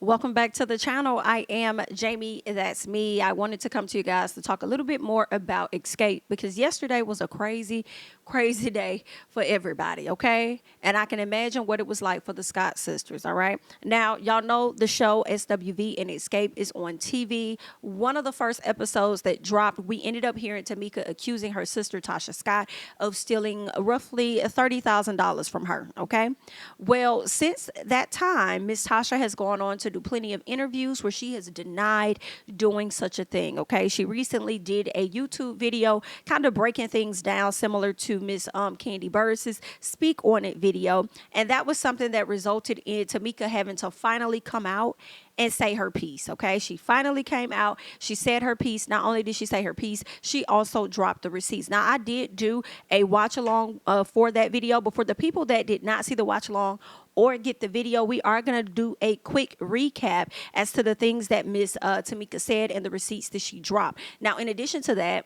Welcome back to the channel. I am Jamie, that's me. I wanted to come to you guys to talk a little bit more about Xscape because yesterday was a crazy day for everybody, okay? And I can imagine what it was like for the Scott sisters, all right? Now, y'all know the show SWV and Xscape is on TV. One of the first episodes that dropped, we ended up hearing Tamika accusing her sister, Tasha Scott, of stealing roughly $30,000 from her, okay? Well, since that time, Miss Tasha has gone on to do plenty of interviews where she has denied doing such a thing, okay? She recently did a YouTube video kind of breaking things down similar to Miss Kandi Burruss's Speak On It video, and that was something that resulted in Tamika having to finally come out and say her piece, okay? She finally came out. She said her piece. Not only did she say her piece, she also dropped the receipts. Now, I did do a watch along for that video, but for the people that did not see the watch along or get the video, we are going to do a quick recap as to the things that Miss Tamika said and the receipts that she dropped. Now, in addition to that,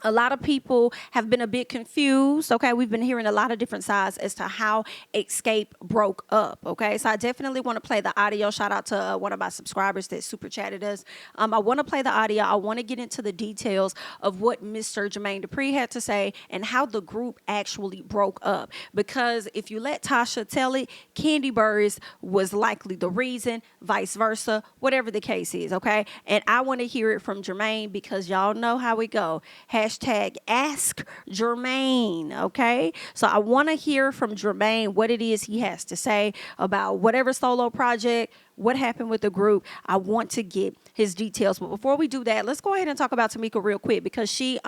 a lot of people have been a bit confused, okay? We've been hearing a lot of different sides as to how Xscape broke up, okay? So I definitely want to play the audio. Shout out to one of my subscribers that super chatted us. I want to play the audio. I want to get into the details of what Mr. Jermaine Dupri had to say and how the group actually broke up. Because if you let Tasha tell it, Kandi Burruss was likely the reason, vice versa, whatever the case is, okay? And I want to hear it from Jermaine because y'all know how we go. Hashtag ask Jermaine, okay? So I want to hear from Jermaine what it is he has to say about whatever solo project, what happened with the group. I want to get his details. But before we do that, let's go ahead and talk about Tamika real quick because she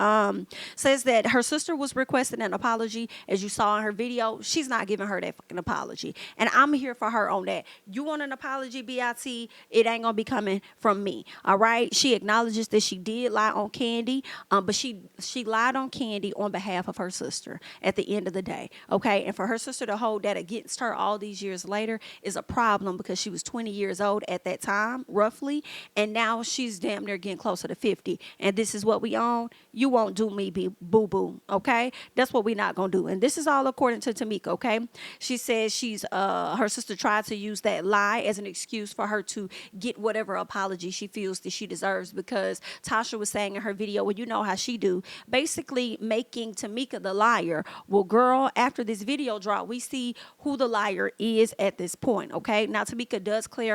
says that her sister was requesting an apology. As you saw in her video, she's not giving her that fucking apology. And I'm here for her on that. You want an apology, BIT? It ain't going to be coming from me, all right? She acknowledges that she did lie on Kandi, but she lied on Kandi on behalf of her sister at the end of the day, okay? And for her sister to hold that against her all these years later is a problem because she was 20 years old at that time, roughly, and now she's damn near getting closer to 50, and this is what we own. You won't do me, boo-boo, okay? That's what we're not gonna do, and this is all according to Tamika, okay? She says she's, her sister tried to use that lie as an excuse for her to get whatever apology she feels that she deserves because Tasha was saying in her video, well, you know how she do, basically making Tamika the liar. Well, girl, after this video drop, we see who the liar is at this point, okay? Now, Tamika does clarify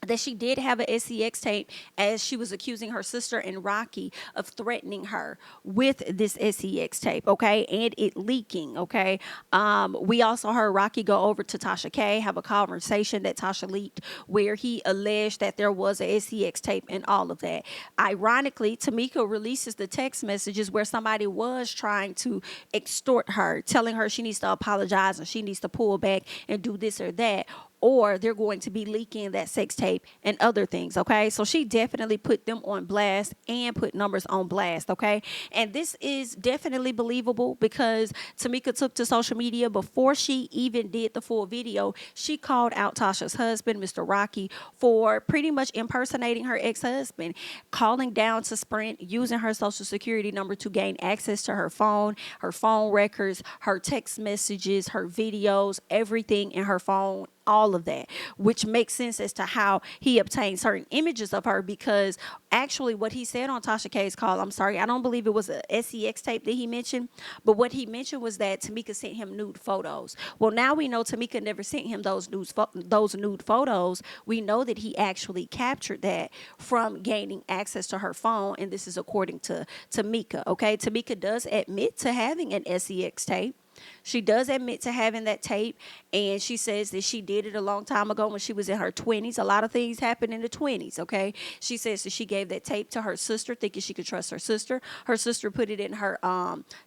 that she did have a SCX tape as she was accusing her sister and Rocky of threatening her with this SCX tape, okay, and it leaking, okay. We also heard Rocky go over to Tasha K, have a conversation that Tasha leaked where he alleged that there was a SCX tape and all of that. Ironically, Tamika releases the text messages where somebody was trying to extort her, telling her she needs to apologize and she needs to pull back and do this or that, or they're going to be leaking that sex tape and other things, okay? So she definitely put them on blast and put numbers on blast, okay? And this is definitely believable because Tamika took to social media before she even did the full video. She called out Tasha's husband, Mr. Rocky, for pretty much impersonating her ex-husband, calling down to Sprint, using her social security number to gain access to her phone records, her text messages, her videos, everything in her phone, all of that, which makes sense as to how he obtained certain images of her because actually what he said on Tasha K's call, I'm sorry, I don't believe it was a SCX tape that he mentioned, but what he mentioned was that Tamika sent him nude photos. Well, now we know Tamika never sent him those nude photos. We know that he actually captured that from gaining access to her phone, and this is according to Tamika, okay? Tamika does admit to having an SCX tape. She does admit to having that tape, and she says that she did it a long time ago when she was in her 20s. A lot of things happen in the 20s, okay? She says that she gave that tape to her sister, thinking she could trust her sister. Her sister put it in her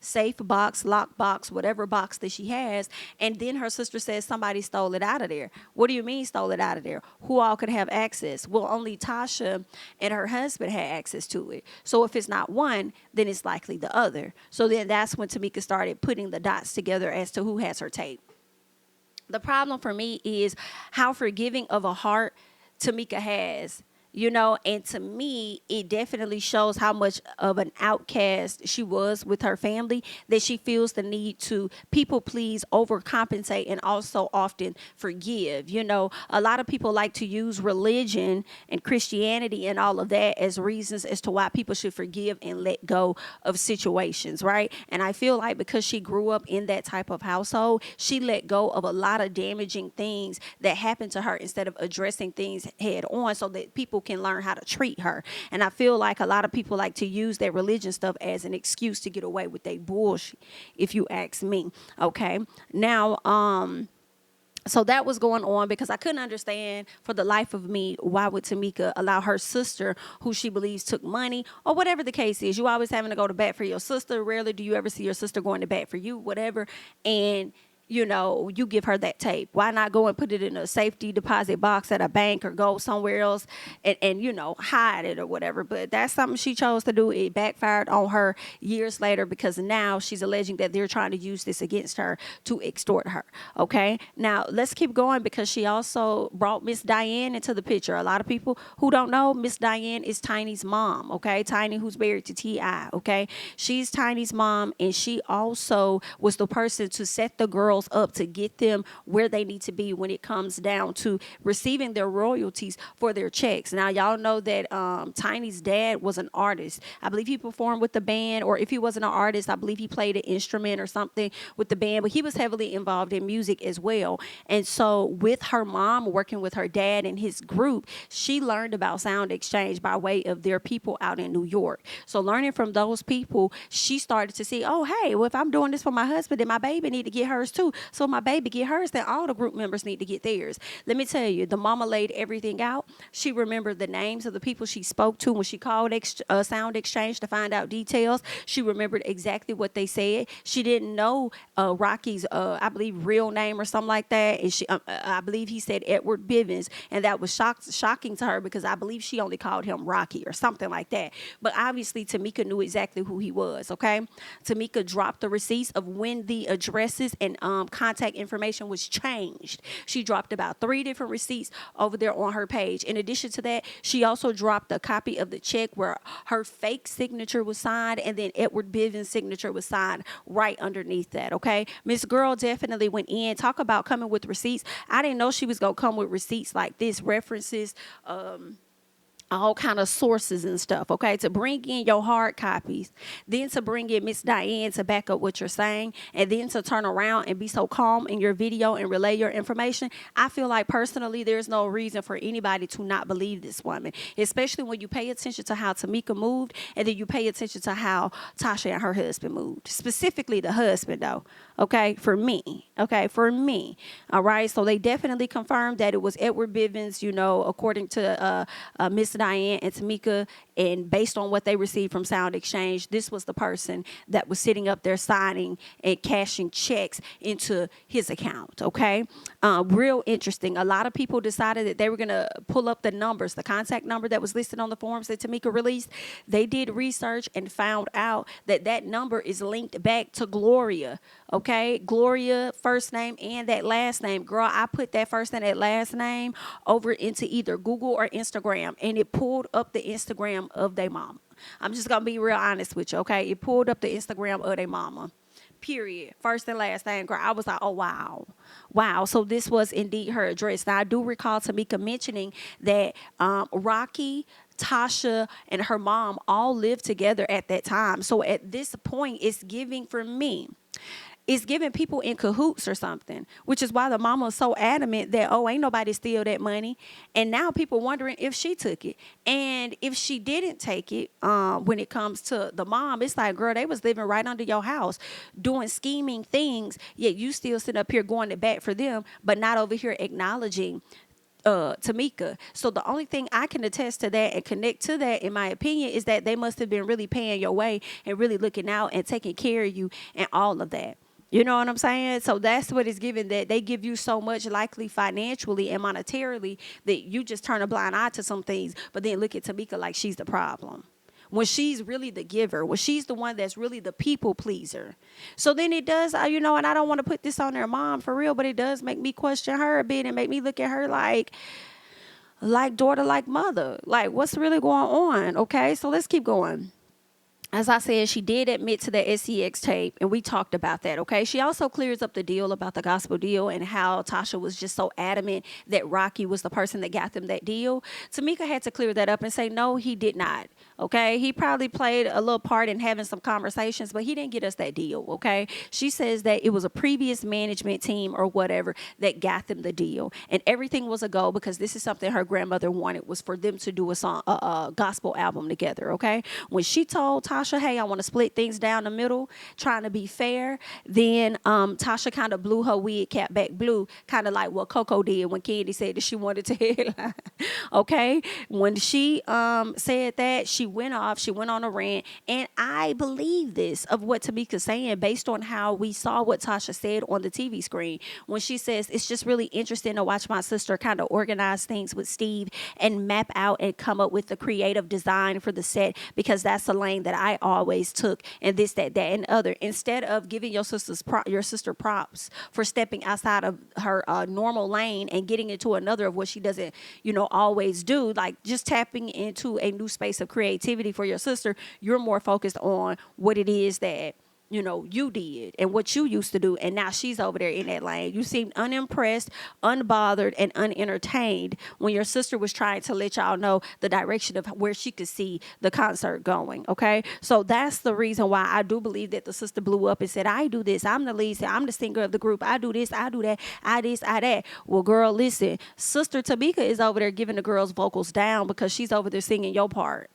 safe box, lock box, whatever box that she has, and then her sister says somebody stole it out of there. What do you mean stole it out of there? Who all could have access? Well, only Tasha and her husband had access to it. So if it's not one, then it's likely the other. So then that's when Tamika started putting the dots together as to who has her tape. The problem for me is how forgiving of a heart Tamika has And to me, it definitely shows how much of an outcast she was with her family, that she feels the need to people please, overcompensate, and also often forgive. A lot of people like to use religion and Christianity and all of that as reasons as to why people should forgive and let go of situations, right? And I feel like because she grew up in that type of household, she let go of a lot of damaging things that happened to her instead of addressing things head on so that people can learn how to treat her. And I feel like a lot of people like to use their religion stuff as an excuse to get away with their bullshit, if you ask me. Okay. Now, so that was going on because I couldn't understand for the life of me why would Tamika allow her sister, who she believes took money, or whatever the case is. You always having to go to bat for your sister. Rarely do you ever see your sister going to bat for you, whatever. And you give her that tape. Why not go and put it in a safety deposit box at a bank or go somewhere else and hide it or whatever? But that's something she chose to do. It backfired on her years later because now she's alleging that they're trying to use this against her to extort her. Okay, now let's keep going because she also brought Miss Diane into the picture. A lot of people who don't know, Miss Diane is Tiny's mom. Okay, Tiny, who's married to T.I. Okay, she's Tiny's mom, and she also was the person to set the girls up to get them where they need to be when it comes down to receiving their royalties for their checks. Now, y'all know that Tiny's dad was an artist. I believe he performed with the band, or if he wasn't an artist, I believe he played an instrument or something with the band, but he was heavily involved in music as well. And so with her mom working with her dad and his group, she learned about Sound Exchange by way of their people out in New York. So learning from those people, she started to see, oh, hey, well, if I'm doing this for my husband, then my baby need to get hers too. So my baby get hers, then all the group members need to get theirs. Let me tell you, the mama laid everything out. She remembered the names of the people she spoke to when she called Sound Exchange to find out details. She remembered exactly what they said. She didn't know Rocky's, I believe, real name or something like that. And I believe he said Edward Bivens, and that was shocking to her because I believe she only called him Rocky or something like that. But obviously, Tamika knew exactly who he was. Okay, Tamika dropped the receipts of when the addresses and contact information was changed. She dropped about 3 different receipts over there on her page. In addition to that, she also dropped a copy of the check where her fake signature was signed and then Edward Bivens' signature was signed right underneath that. Okay, Miss Girl definitely went in. Talk about coming with receipts. I didn't know she was gonna come with receipts like this, references, all kind of sources and stuff, okay, to bring in your hard copies, then to bring in Miss Diane to back up what you're saying, and then to turn around and be so calm in your video and relay your information. I feel like personally there's no reason for anybody to not believe this woman, especially when you pay attention to how Tamika moved and then you pay attention to how Tasha and her husband moved, specifically the husband though, okay, for me, all right. So they definitely confirmed that it was Edward Bivens, according to Miss Diane and Tamika, and based on what they received from Sound Exchange, this was the person that was sitting up there signing and cashing checks into his account, okay? Real interesting. A lot of people decided that they were going to pull up the numbers, the contact number that was listed on the forms that Tamika released. They did research and found out that that number is linked back to Gloria, okay? Gloria, first name and that last name. Girl, I put that first and that last name over into either Google or Instagram, and it pulled up the Instagram of their mama. I'm just going to be real honest with you, okay? It pulled up the Instagram of their mama. Period. First and last name, girl. I was like, oh, wow. Wow. So this was indeed her address. Now, I do recall Tamika mentioning that Rocky, Tasha, and her mom all lived together at that time. So at this point, it's giving for me. It's giving people in cahoots or something, which is why the mama is so adamant that, oh, ain't nobody steal that money. And now people wondering if she took it. And if she didn't take it, when it comes to the mom, it's like, girl, they was living right under your house doing scheming things, yet you still sit up here going to bat for them, but not over here acknowledging Tamika. So the only thing I can attest to that and connect to that, in my opinion, is that they must have been really paying your way and really looking out and taking care of you and all of that. You know what I'm saying? So that's what it's given, that they give you so much, likely financially and monetarily, that you just turn a blind eye to some things, but then look at Tamika like she's the problem, when she's really the giver, when she's the one that's really the people pleaser. So then it does, and I don't want to put this on their mom for real, but it does make me question her a bit and make me look at her like, like daughter, like mother. Like, what's really going on? Okay, so let's keep going. As I said, she did admit to the SCX tape, and we talked about that, okay? She also clears up the deal about the gospel deal and how Tasha was just so adamant that Rocky was the person that got them that deal. Tamika had to clear that up and say, no, he did not, okay? He probably played a little part in having some conversations, but he didn't get us that deal, okay? She says that it was a previous management team or whatever that got them the deal, and everything was a go because this is something her grandmother wanted, was for them to do a song, a gospel album together, okay? When she told Tasha, hey, I want to split things down the middle, trying to be fair, then Tasha kind of blew her wig cap back blue, kind of like what Coco did when Kandi said that she wanted to headline. Okay? When she said that, she went off, she went on a rant, and I believe this of what Tamika's saying based on how we saw what Tasha said on the TV screen when she says, it's just really interesting to watch my sister kind of organize things with Steve and map out and come up with the creative design for the set, because that's the lane that I always took, and this, that, and other. Instead of giving your sister props for stepping outside of her normal lane and getting into another of what she doesn't, always do, like just tapping into a new space of creativity for your sister, you're more focused on what it is that you did and what you used to do, and now she's over there in that lane. You seemed unimpressed, unbothered, and unentertained when your sister was trying to let y'all know the direction of where she could see the concert going, okay? So that's the reason why I do believe that the sister blew up and said, I do this, I'm the lead, I'm the singer of the group, I do this, I do that, I this, I that. Well, girl, listen, Sister Tamika is over there giving the girls vocals down because she's over there singing your part.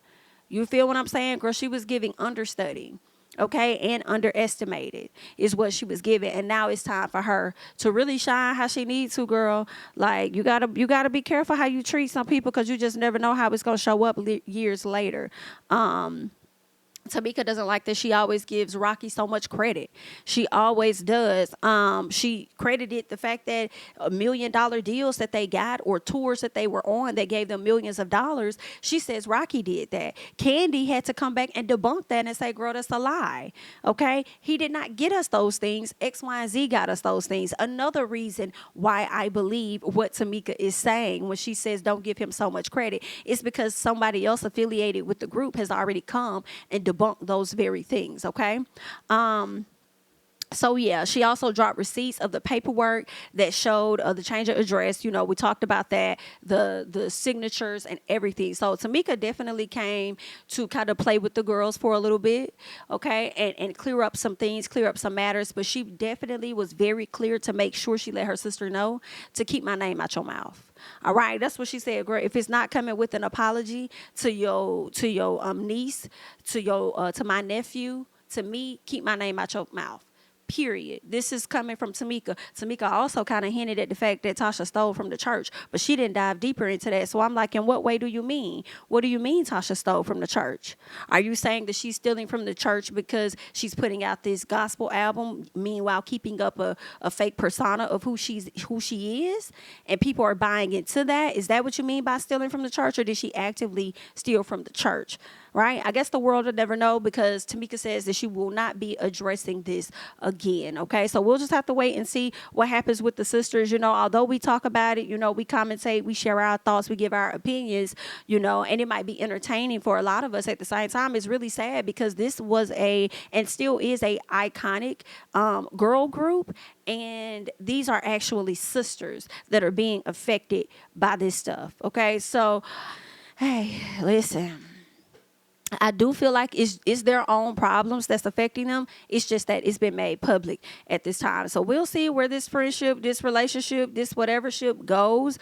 You feel what I'm saying, girl? She was giving understudy. Okay, and underestimated is what she was given, and now it's time for her to really shine how she needs to, girl. Like you gotta be careful how you treat some people, because you just never know how it's gonna show up years later. Tamika doesn't like that she always gives Rocky so much credit. She always does. She credited the fact that $1 million deals that they got or tours that they were on that gave them millions of dollars. She says Rocky did that. Kandi had to come back and debunk that and say, girl, that's a lie. Okay? He did not get us those things. X, Y, and Z got us those things. Another reason why I believe what Tamika is saying when she says don't give him so much credit is because somebody else affiliated with the group has already come and debunk those very things, okay? So yeah, she also dropped receipts of the paperwork that showed the change of address. We talked about that, the signatures and everything. So Tamika definitely came to kind of play with the girls for a little bit, okay, and clear up some things, clear up some matters. But she definitely was very clear to make sure she let her sister know to keep my name out your mouth. All right, that's what she said, girl. If it's not coming with an apology to your niece, to my nephew, to me, keep my name out your mouth. Period. This is coming from Tamika. Tamika also kind of hinted at the fact that Tasha stole from the church, but she didn't dive deeper into that. So I'm like, in what way do you mean? What do you mean Tasha stole from the church? Are you saying that she's stealing from the church because she's putting out this gospel album, meanwhile keeping up a fake persona of who she is, and people are buying into that? Is that what you mean by stealing from the church, or did she actively steal from the church? Right? I guess the world will never know, because Tamika says that she will not be addressing this again. Okay, so we'll just have to wait and see what happens with the sisters. Although we talk about it, we commentate, we share our thoughts, we give our opinions, and it might be entertaining for a lot of us. At the same time, it's really sad because this was and still is a iconic girl group, and these are actually sisters that are being affected by this stuff. Okay, so hey, listen, I do feel like it's their own problems that's affecting them. It's just that it's been made public at this time. So we'll see where this friendship, this relationship, this whatever ship goes,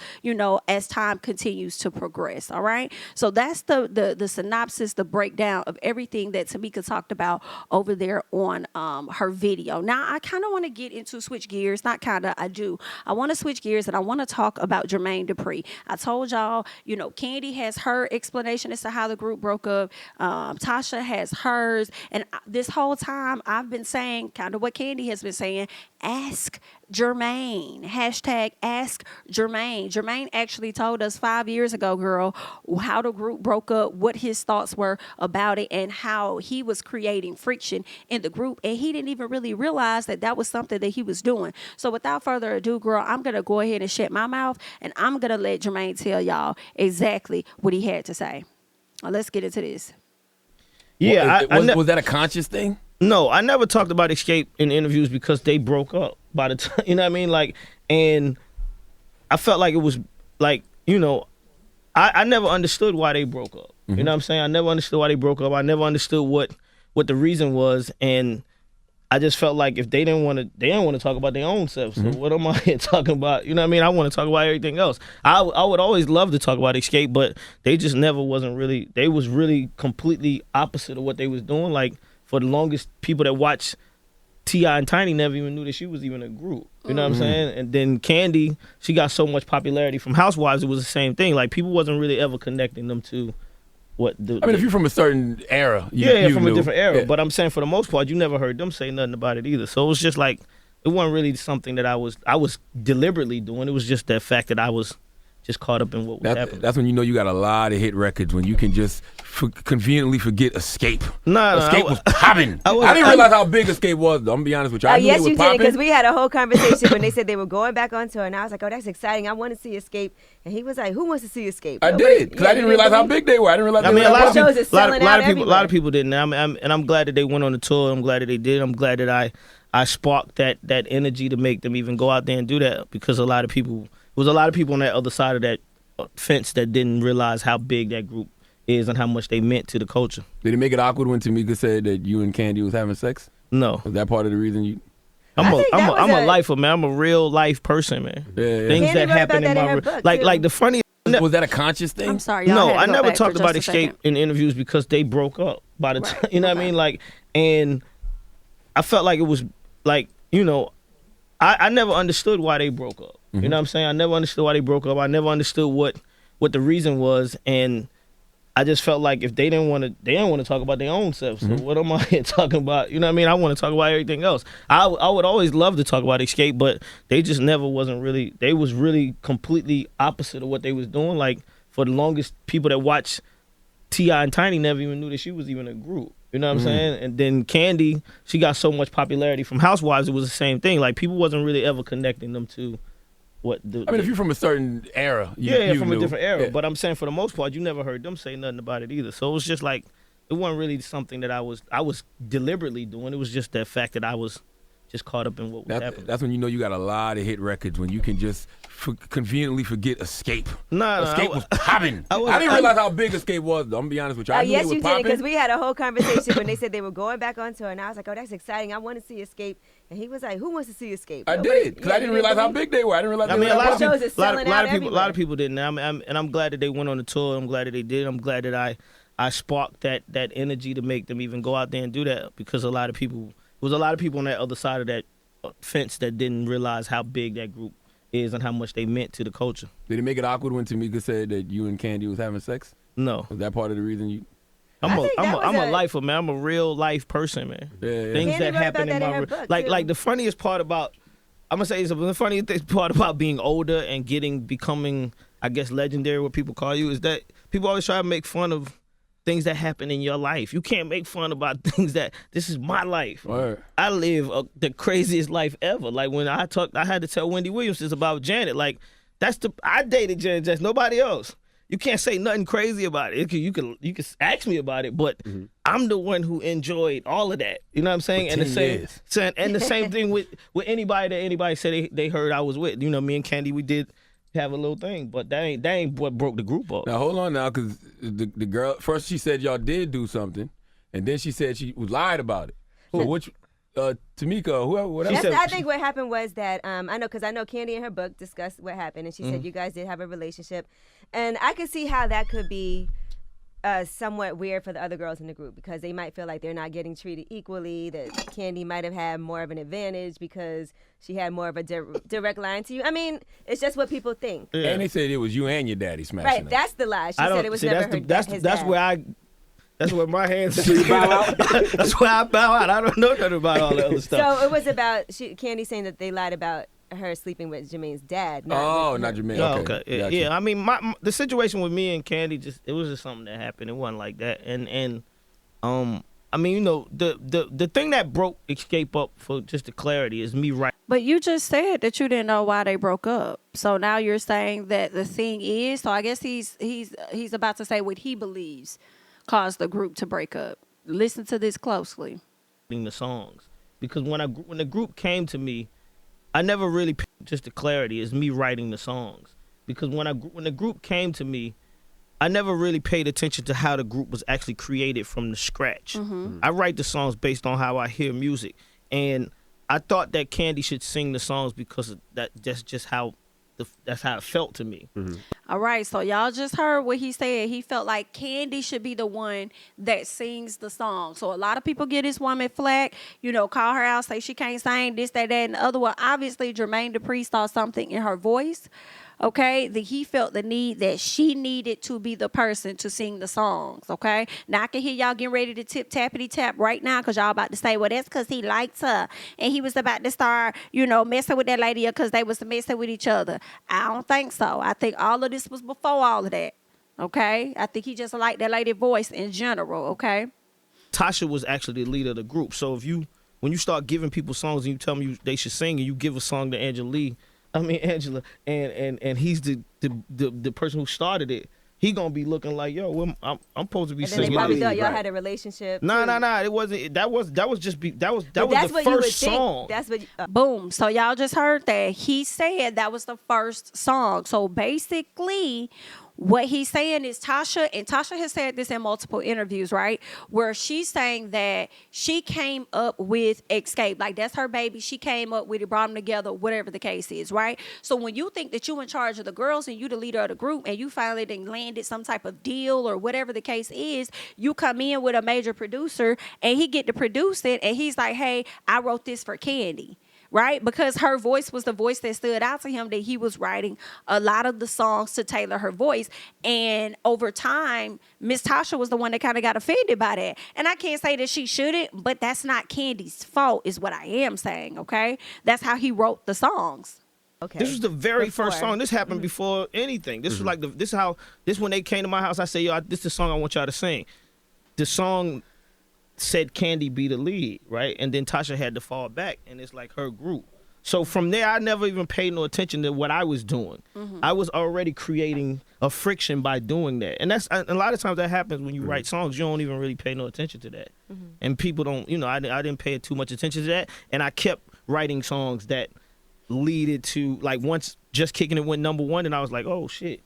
as time continues to progress. All right. So that's the synopsis, the breakdown of everything that Tamika talked about over there on her video. Now, I kind of want to switch gears. Not kind of, I do. I want to switch gears, and I want to talk about Jermaine Dupri. I told y'all, Kandi has her explanation as to how the group broke up. Tasha has hers. And this whole time I've been saying kind of what Kandi has been saying, ask Jermaine. Hashtag ask Jermaine. Jermaine actually told us 5 years ago, girl, how the group broke up, what his thoughts were about it, and how he was creating friction in the group. And he didn't even really realize that that was something that he was doing. So without further ado, girl, I'm going to go ahead and shut my mouth, and I'm going to let Jermaine tell y'all exactly what he had to say. Now, let's get into this. Yeah, was that a conscious thing? No, I never talked about Xscape in interviews because they broke up by the time, you know what I mean? Like, and I felt like it was like, you know, I never understood why they broke up. Mm-hmm. You know what I'm saying? I never understood why they broke up. I never understood what the reason was, and I just felt like if they didn't want to talk about their own self. So what am I here talking about? You know what I mean? I want to talk about everything else. I would always love to talk about Xscape, but they just never wasn't really. They was really completely opposite of what they was doing. Like for the longest, people that watch T.I. and Tiny never even knew that she was even a group. You know what I'm saying? And then Kandi, she got so much popularity from Housewives. It was the same thing. Like people wasn't really ever connecting them to. I mean, if you're from a certain era, you from knew. A different era. Yeah. But I'm saying for the most part, you never heard them say nothing about it either. So it was just like it wasn't really something that I was deliberately doing. It was just that fact that I was just caught up in what was happening. That's when you know you got a lot of hit records, when you can just conveniently forget Xscape. Xscape was popping. I didn't realize how big Xscape was, though. I'm going to be honest with you. I knew yes, it was you popping. did, because we had a whole conversation when they said they were going back on tour, and I was like, oh, that's exciting. I want to see Xscape. And he was like, who wants to see Xscape? I did, because I didn't realize how big they were. I didn't realize I mean, a lot of people didn't. And I'm glad that they went on the tour. I'm glad that they did. I'm glad that I sparked that energy to make them even go out there and do that, because a lot of people on that other side of that fence that didn't realize how big that group is and how much they meant to the culture. Did it make it awkward when Tamika said that you and Kandi was having sex? No. Was that part of the reason you? I'm a lifer, man. I'm a real life person, man. Yeah. Things Kandi that happen in my book, like the funny. Was that a conscious thing? I'm sorry, y'all. No, I never talked about Xscape Xscape in interviews because they broke up by the time. You know what I mean? Like, and I felt like it was like, you know, I never understood why they broke up. You know what I'm saying? I never understood why they broke up. I never understood what the reason was, and I just felt like if they didn't want to talk about their own self. So what am I here talking about? You know what I mean? I want to talk about everything else. I would always love to talk about Xscape, but they just never wasn't really. They was really completely opposite of what they was doing. Like for the longest, people that watch T.I. and Tiny never even knew that she was even a group. You know what I'm saying? And then Kandi, she got so much popularity from Housewives. It was the same thing. Like people wasn't really ever connecting them to. I mean, if you're from a certain era, you from knew. a different era. Yeah. But I'm saying for the most part, you never heard them say nothing about it either. So it was just like it wasn't really something that I was deliberately doing. It was just that fact that I was just caught up in what was happening. That's when you know you got a lot of hit records, when you can just conveniently forget Xscape. Xscape was popping. I didn't realize how big Xscape was, though. I'm going to be honest with you. I knew yes, it was you popping. did, because we had a whole conversation when they said they were going back on tour, and I was like, oh, that's exciting. I want to see Xscape. And he was like, who wants to see Xscape? I did, because I didn't realize how big they were. I didn't realize. I mean, a lot of people didn't. And I'm glad that they went on the tour. I'm glad that they did. I'm glad that I sparked that energy to make them even go out there and do that, because a lot of people on that other side of that fence that didn't realize how big that group is and how much they meant to the culture. Did it make it awkward when Tamika said that you and Kandi was having sex? No. Was that part of the reason you? I'm a lifer, man. I'm a real life person, man. Yeah. Things that happen in my like the funniest part about the funniest part about being older and becoming I guess legendary, what people call you, is that people always try to make fun of things that happen in your life. You can't make fun about things this is my life. Right. I live the craziest life ever. Like when I had to tell Wendy Williams this about Janet. Like I dated Janet Jackson, nobody else. You can't say nothing crazy about it. You can ask me about it, but I'm the one who enjoyed all of that. You know what I'm saying? For 10 years. And the same thing with anybody that anybody said they heard I was with. You know, me and Kandi, we did have a little thing, but that ain't what broke the group up. Now hold on now, because the girl first she said y'all did do something, and then she said she was lied about it. So which Tamika, whoever, whatever. I think what happened was that I know Kandi in her book discussed what happened, and she said you guys did have a relationship, and I could see how that could be somewhat weird for the other girls in the group, because they might feel like they're not getting treated equally, that Kandi might have had more of an advantage because she had more of a direct line to you. I mean, it's just what people think. Yeah. And they said it was you and your daddy smashing. Right, that's the lie. She said it was never her. That's That's where my hands. You bow out? That's where I bow out. I don't know nothing about all the other stuff. So it was about Kandi saying that they lied about her sleeping with Jermaine's dad. Not with Jermaine. Oh, Okay. okay. Gotcha. Yeah, I mean, the situation with me and Kandi it was just something that happened. It wasn't like that. And I mean, you know, the thing that broke Xscape up, for just the clarity, is me right. But you just said that you didn't know why they broke up. So now you're saying that the thing is, so I guess he's about to say what he believes caused the group to break up. Listen to this closely. The songs, because when the group came to me, I never really, just the clarity, is me writing the songs, because when the group came to me, I never really paid attention to how the group was actually created from the scratch. I write the songs based on how I hear music, and I thought that Kandi should sing the songs because that's just how that's how it felt to me. All right, so y'all just heard what he said. He felt like Kandi should be the one that sings the song. So a lot of people get this woman flack, you know, call her out, say she can't sing, this, that, and the other. Well, obviously, Jermaine Dupri saw something in her voice, okay, that he felt the need that she needed to be the person to sing the songs, okay? Now, I can hear y'all getting ready to tappity-tap right now because y'all about to say, well, that's because he likes her and he was about to start, you know, messing with that lady because they was messing with each other. I don't think so. I think all of this was before all of that, okay? I think he just liked that lady's voice in general, okay? Tasha was actually the leader of the group. So when you start giving people songs and you tell them they should sing, and you give a song to Angela, and he's the person who started it, he gonna be looking like, yo, I'm supposed to be And then singing. they probably this. thought y'all had a relationship. No, too. it wasn't. That was But the first song. That's what. Boom. So y'all just heard that. He said that was the first song. So basically, what he's saying is Tasha, and Tasha has said this in multiple interviews, right? Where she's saying that she came up with Xscape. Like, that's her baby. She came up with it, brought them together, whatever the case is, right? So when you think that you in charge of the girls and you the leader of the group and you finally done landed some type of deal or whatever the case is, you come in with a major producer and he get to produce it and he's like, hey, I wrote this for Kandi. Right? Because her voice was the voice that stood out to him, that he was writing a lot of the songs to tailor her voice. And over time, Miss Tasha was the one that kind of got offended by that. And I can't say that she shouldn't, but that's not Kandi's fault is what I am saying, okay? That's how he wrote the songs. Okay. This was the very Before. first song. This happened before anything. This was like this when they came to my house, I said, yo, this is the song I want y'all to sing. The song said Kandi be the lead, right? And then Tasha had to fall back, and it's like her group. So from there, I never even paid no attention to what I was doing. I was already creating a friction by doing that. And that's a lot of times that happens when you write songs. You don't even really pay no attention to that. And people don't, you know, I didn't pay too much attention to that. And I kept writing songs that leaded to, like, once Just Kicking It went #1, and I was like, oh, shit,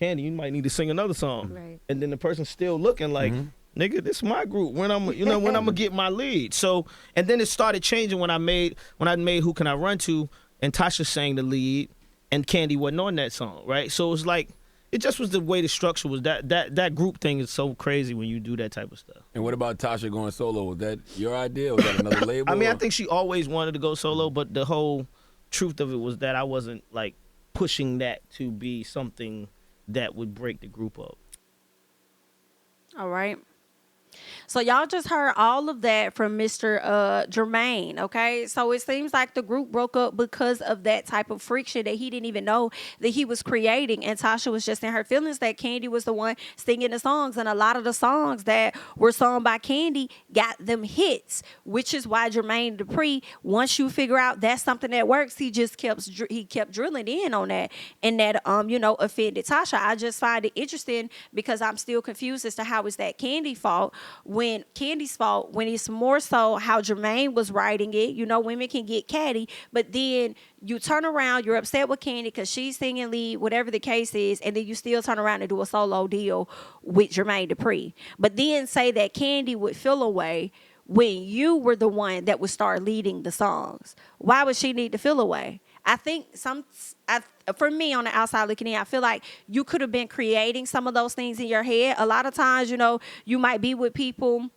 Kandi, you might need to sing another song. Right. And then the person's still looking like, nigga, this is my group. When I'm gonna get my lead. So, and then it started changing when I made Who Can I Run To, and Tasha sang the lead, and Kandi wasn't on that song, right? So it was like, it just was the way the structure was. That group thing is so crazy when you do that type of stuff. And what about Tasha going solo? Was that your idea? Was that another label? I mean, I think she always wanted to go solo, but the whole truth of it was that I wasn't like pushing that to be something that would break the group up. All right. So y'all just heard all of that from Mr. Jermaine, okay? So it seems like the group broke up because of that type of friction that he didn't even know that he was creating. And Tasha was just in her feelings that Kandi was the one singing the songs. And a lot of the songs that were sung by Kandi got them hits, which is why Jermaine Dupri, once you figure out that's something that works, he just kept drilling in on that. And that, offended Tasha. I just find it interesting because I'm still confused as to how is that Kandi's fault when it's more so how Jermaine was writing it. You know, women can get catty, but then you turn around, you're upset with Kandi because she's singing lead, whatever the case is, and then you still turn around and do a solo deal with Jermaine Dupri. But then say that Kandi would feel away when you were the one that would start leading the songs. Why would she need to feel away? I think for me on the outside looking in, I feel like you could have been creating some of those things in your head. A lot of times, you know, you might be with people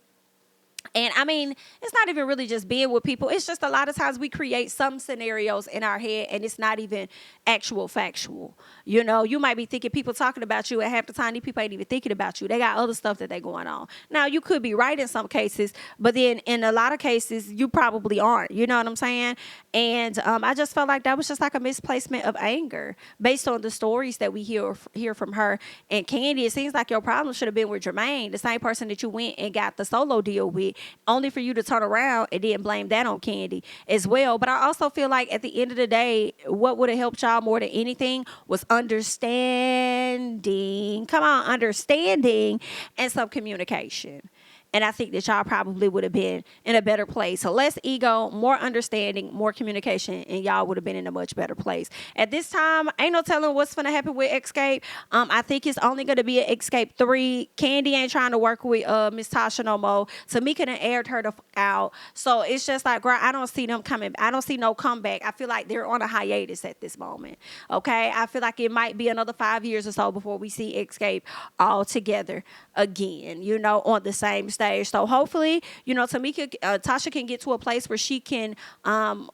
And I mean, it's not even really just being with people. It's just a lot of times we create some scenarios in our head and it's not even actual factual. You know, you might be thinking people talking about you, and half the time these people ain't even thinking about you. They got other stuff that they going on. Now, you could be right in some cases, but then in a lot of cases, you probably aren't. You know what I'm saying? And I just felt like that was just like a misplacement of anger based on the stories that we hear from her and Kandi. It seems like your problem should have been with Jermaine, the same person that you went and got the solo deal with, only for you to turn around and then blame that on Kandi as well. But I also feel like at the end of the day, what would have helped y'all more than anything was understanding. Come on, understanding and some communication. And I think that y'all probably would have been in a better place. So less ego, more understanding, more communication, and y'all would have been in a much better place. At this time, ain't no telling what's going to happen with Xscape. I think it's only going to be an Xscape 3. Kandi ain't trying to work with Miss Tasha no more. Tamika done aired her out. So it's just like, girl, I don't see them coming. I don't see no comeback. I feel like they're on a hiatus at this moment. Okay? I feel like it might be another 5 years or so before we see Xscape all together again, you know, on the same stage. So hopefully, you know, Tasha can get to a place where she can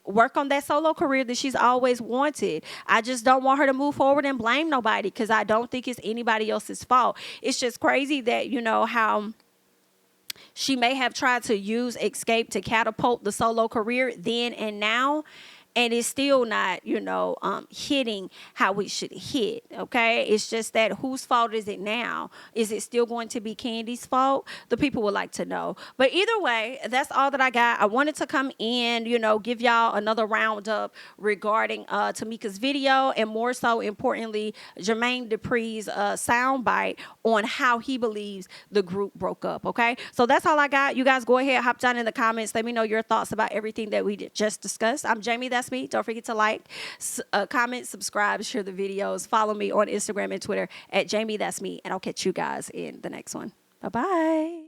work on that solo career that she's always wanted. I just don't want her to move forward and blame nobody, because I don't think it's anybody else's fault. It's just crazy that, you know, how she may have tried to use Xscape to catapult the solo career then and now, and it's still not, you know, hitting how we should hit, okay? It's just that whose fault is it now? Is it still going to be Kandi's fault? The people would like to know. But either way, that's all that I got. I wanted to come in, you know, give y'all another roundup regarding Tamika's video, and more so importantly, Jermaine Dupri's soundbite on how he believes the group broke up, okay? So that's all I got. You guys go ahead, hop down in the comments. Let me know your thoughts about everything that we just discussed. I'm Jamie, that's me. Don't forget to like, comment, subscribe, share the videos. Follow me on Instagram and Twitter at JamiThatsMe, and I'll catch you guys in the next one. Bye-bye.